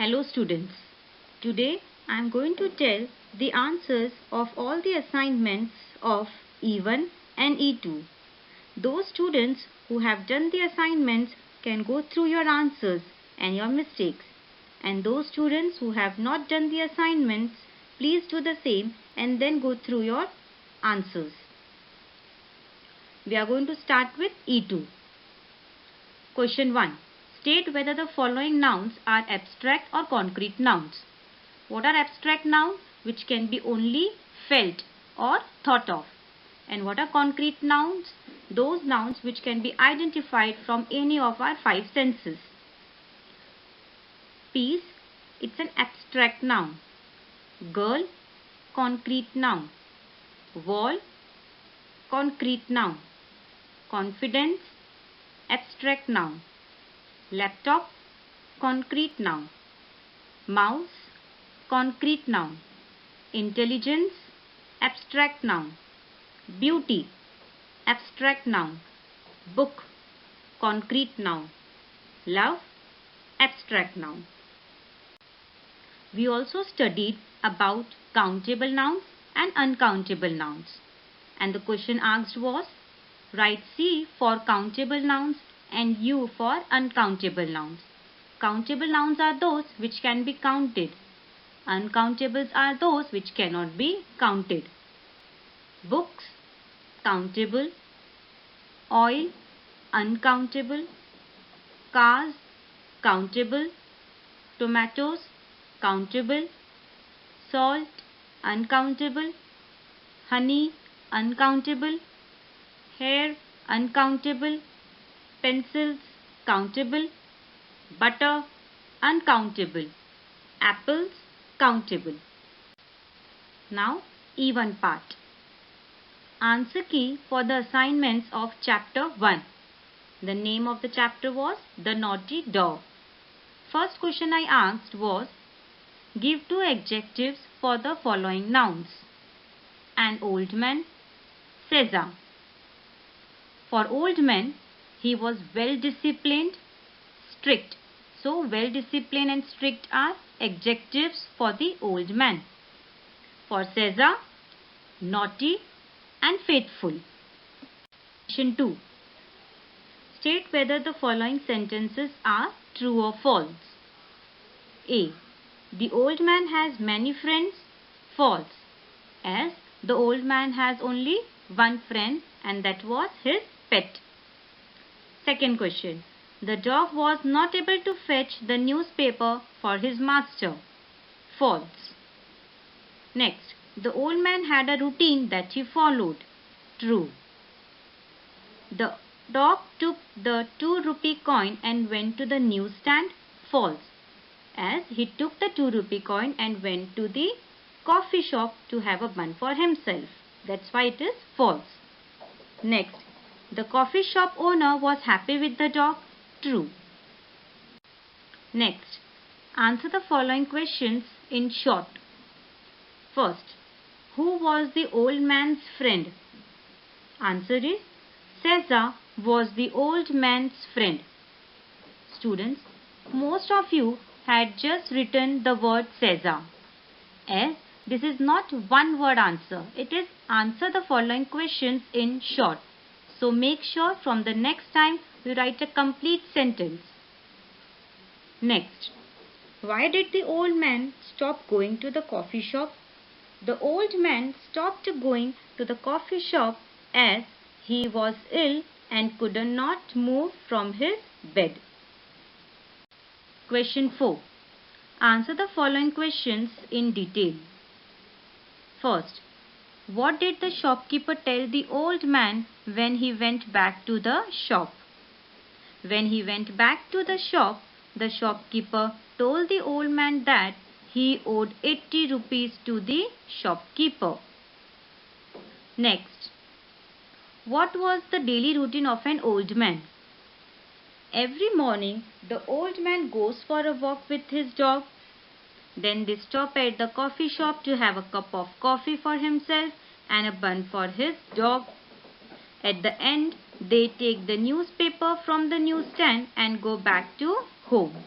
Hello students. Today I am going to tell the answers of all the assignments of E1 and E2. Those students who have done the assignments can go through your answers and your mistakes. And those students who have not done the assignments, please do the same and then go through your answers. We are going to start with E2. Question 1. State whether the following nouns are abstract or concrete nouns. What are abstract nouns? Which can be only felt or thought of. And what are concrete nouns? Those nouns which can be identified from any of our five senses. Peace, it's an abstract noun. Girl, concrete noun. Wall, concrete noun. Confidence, abstract noun. Laptop, concrete noun. Mouse, concrete noun. Intelligence, abstract noun. Beauty, abstract noun. Book, concrete noun. Love, abstract noun. We also studied about countable nouns and uncountable nouns. And the question asked was, write C for countable nouns and U for uncountable nouns. Countable nouns are those which can be counted. Uncountables are those which cannot be counted. Books, countable. Oil, uncountable. Cars, countable. Tomatoes, countable. Salt, uncountable. Honey, uncountable. Hair, uncountable. Pencils, countable. Butter, uncountable. Apples, countable. Now, E1 part. Answer key for the assignments of chapter 1. The name of the chapter was The Naughty Dog. First question I asked was, give two adjectives for the following nouns. An old man, Caesar. For old man, he was well disciplined, strict. So well disciplined and strict are adjectives for the old man. For Caesar, naughty and faithful. Question 2. State whether the following sentences are true or false. A. The old man has many friends. False. As the old man has only one friend and that was his pet. Second question. The dog was not able to fetch the newspaper for his master. False. Next. The old man had a routine that he followed. True. The dog took the 2-rupee coin and went to the newsstand. False. As he took the 2-rupee coin and went to the coffee shop to have a bun for himself. That's why it is false. Next. The coffee shop owner was happy with the dog. True. Next. Answer the following questions in short. First. Who was the old man's friend? Answer is Caesar was the old man's friend. Students, most of you had just written the word Caesar. As this is not one word answer. It is answer the following questions in short. So make sure from the next time you write a complete sentence. Next. Why did the old man stop going to the coffee shop? The old man stopped going to the coffee shop as he was ill and could not move from his bed. Question 4. Answer the following questions in detail. First, what did the shopkeeper tell the old man when he went back to the shop? When he went back to the shop, the shopkeeper told the old man that he owed 80 rupees to the shopkeeper. Next, what was the daily routine of an old man? Every morning, the old man goes for a walk with his dog. Then they stop at the coffee shop to have a cup of coffee for himself and a bun for his dog. At the end, they take the newspaper from the newsstand and go back to home.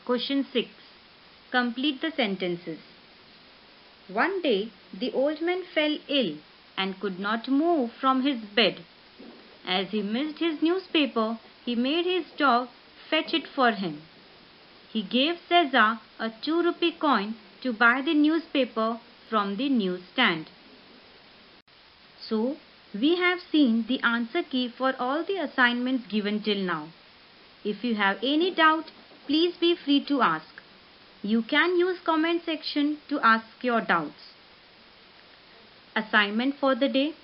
Question 6. Complete the sentences. One day, the old man fell ill and could not move from his bed. As he missed his newspaper, he made his dog fetch it for him. He gave Cesar a 2 rupee coin to buy the newspaper from the newsstand. So, we have seen the answer key for all the assignments given till now. If you have any doubt, please be free to ask. You can use comment section to ask your doubts. Assignment for the day.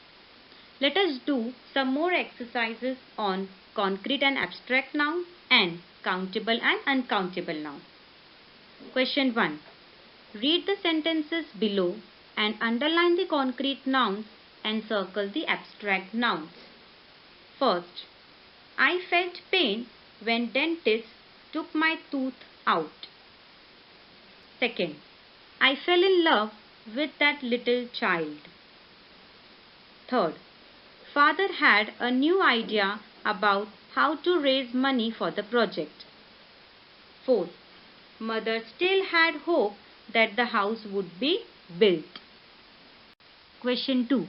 Let us do some more exercises on concrete and abstract noun and countable and uncountable noun. Question 1. Read the sentences below and underline the concrete nouns and circle the abstract nouns. First, I felt pain when dentist took my tooth out. Second, I fell in love with that little child. Third, father had a new idea about how to raise money for the project. Fourth, mother still had hope that the house would be built. Question 2.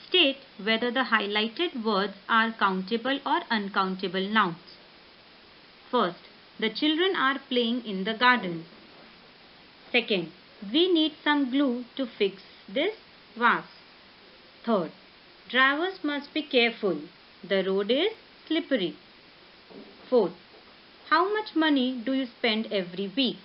State whether the highlighted words are countable or uncountable nouns. First, the children are playing in the garden. Second, we need some glue to fix this vase. Third, drivers must be careful. The road is slippery. Fourth, how much money do you spend every week?